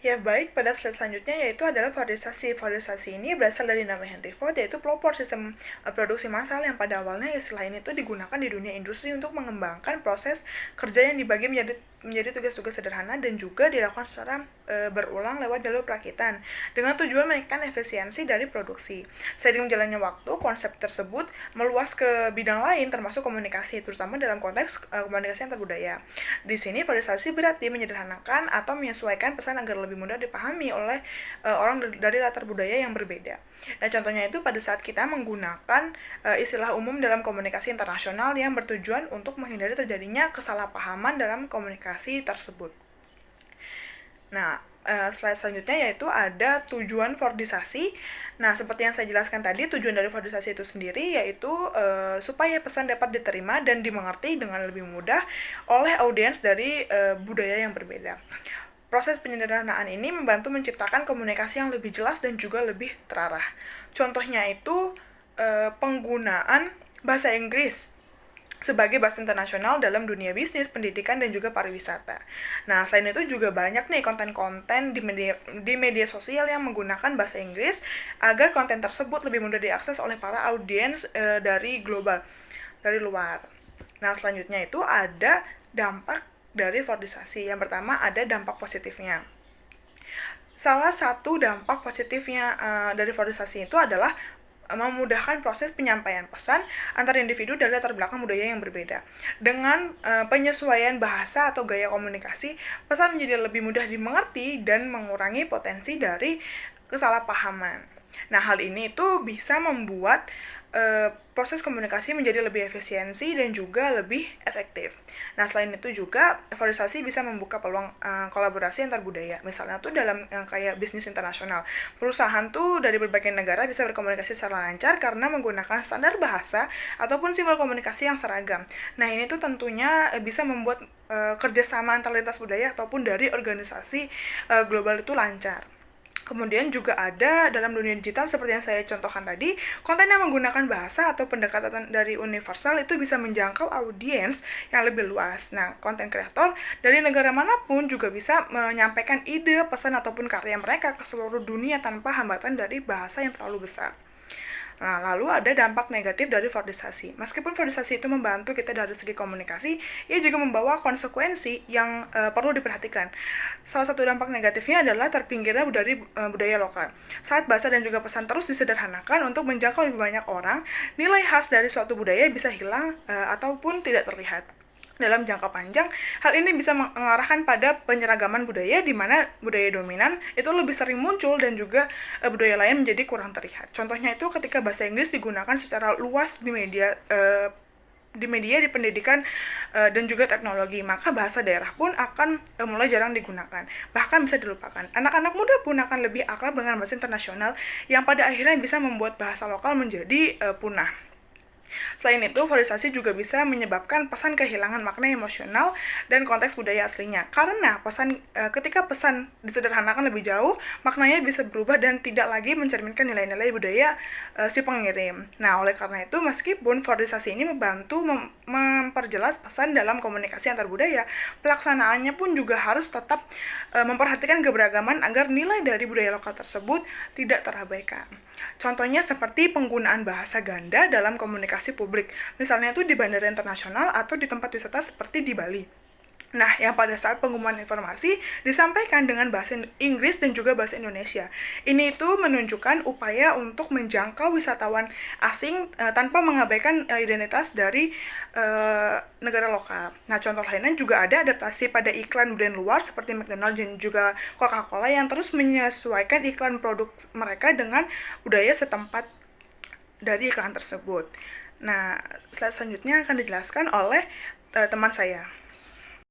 Ya baik, pada slide selanjutnya yaitu adalah Fordisasi. Fordisasi ini berasal dari nama Henry Ford, yaitu pelopor sistem produksi massal yang pada awalnya istilah ini tuh digunakan di dunia industri untuk mengembangkan proses kerja yang dibagi menjadi tugas-tugas sederhana dan juga dilakukan secara berulang lewat jalur perakitan dengan tujuan meningkatkan efisiensi dari produksi. Seiring berjalannya waktu, konsep tersebut meluas ke bidang lain termasuk komunikasi, terutama dalam konteks komunikasi antar budaya. Di sini Fordisasi berarti menyederhanakan atau menyesuaikan pesan agar lebih mudah dipahami oleh orang dari latar budaya yang berbeda. Nah, contohnya itu pada saat kita menggunakan istilah umum dalam komunikasi internasional yang bertujuan untuk menghindari terjadinya kesalahpahaman dalam komunikasi tersebut. Nah, slide selanjutnya yaitu ada tujuan Fordisasi. Nah, seperti yang saya jelaskan tadi, tujuan dari Fordisasi itu sendiri yaitu supaya pesan dapat diterima dan dimengerti dengan lebih mudah oleh audiens dari budaya yang berbeda. Proses penyederhanaan ini membantu menciptakan komunikasi yang lebih jelas dan juga lebih terarah. Contohnya itu penggunaan bahasa Inggris sebagai bahasa internasional dalam dunia bisnis, pendidikan, dan juga pariwisata. Nah, selain itu juga banyak nih konten-konten di media sosial yang menggunakan bahasa Inggris agar konten tersebut lebih mudah diakses oleh para audiens dari global, dari luar. Nah, selanjutnya itu ada dampak dari Fordisasi. Yang pertama ada dampak positifnya. Salah satu dampak positifnya dari Fordisasi itu adalah memudahkan proses penyampaian pesan antar individu dari latar belakang budaya yang berbeda. Dengan penyesuaian bahasa atau gaya komunikasi, pesan menjadi lebih mudah dimengerti dan mengurangi potensi dari kesalahpahaman. Nah, hal ini itu bisa membuat proses komunikasi menjadi lebih efisiensi dan juga lebih efektif. Nah, selain itu juga Fordisasi bisa membuka peluang kolaborasi antar budaya. Misalnya tuh dalam kayak bisnis internasional. Perusahaan tuh dari berbagai negara bisa berkomunikasi secara lancar karena menggunakan standar bahasa ataupun simbol komunikasi yang seragam. Nah, ini tuh tentunya bisa membuat kerjasama antar lintas budaya ataupun dari organisasi global itu lancar. Kemudian juga ada dalam dunia digital seperti yang saya contohkan tadi, konten yang menggunakan bahasa atau pendekatan dari universal itu bisa menjangkau audiens yang lebih luas. Nah, konten kreator dari negara manapun juga bisa menyampaikan ide, pesan ataupun karya mereka ke seluruh dunia tanpa hambatan dari bahasa yang terlalu besar. Nah, lalu ada dampak negatif dari Fordisasi. Meskipun Fordisasi itu membantu kita dari segi komunikasi, ia juga membawa konsekuensi yang perlu diperhatikan. Salah satu dampak negatifnya adalah terpinggirnya dari budaya lokal. Saat bahasa dan juga pesan terus disederhanakan untuk menjangkau lebih banyak orang, nilai khas dari suatu budaya bisa hilang ataupun tidak terlihat. Dalam jangka panjang, hal ini bisa mengarahkan pada penyeragaman budaya di mana budaya dominan itu lebih sering muncul dan juga budaya lain menjadi kurang terlihat. Contohnya itu ketika bahasa Inggris digunakan secara luas di media, di pendidikan dan juga teknologi, maka bahasa daerah pun akan mulai jarang digunakan, bahkan bisa dilupakan. Anak-anak muda pun akan lebih akrab dengan bahasa internasional yang pada akhirnya bisa membuat bahasa lokal menjadi punah. Selain itu, Fordisasi juga bisa menyebabkan pesan kehilangan makna emosional dan konteks budaya aslinya. Karena ketika pesan disederhanakan lebih jauh, maknanya bisa berubah dan tidak lagi mencerminkan nilai-nilai budaya si pengirim. Nah, oleh karena itu, meskipun Fordisasi ini membantu memperjelas pesan dalam komunikasi antar budaya, pelaksanaannya pun juga harus tetap memperhatikan keberagaman agar nilai dari budaya lokal tersebut tidak terabaikan. Contohnya seperti penggunaan bahasa ganda dalam komunikasi publik, misalnya itu di bandara internasional atau di tempat wisata seperti di Bali. Nah, yang pada saat pengumuman informasi disampaikan dengan bahasa Inggris dan juga bahasa Indonesia. Ini itu menunjukkan upaya untuk menjangkau wisatawan asing tanpa mengabaikan identitas dari negara lokal. Nah, contoh lainnya juga ada adaptasi pada iklan brand luar seperti McDonald's dan juga Coca-Cola yang terus menyesuaikan iklan produk mereka dengan budaya setempat dari iklan tersebut. Nah, slide selanjutnya akan dijelaskan oleh teman saya.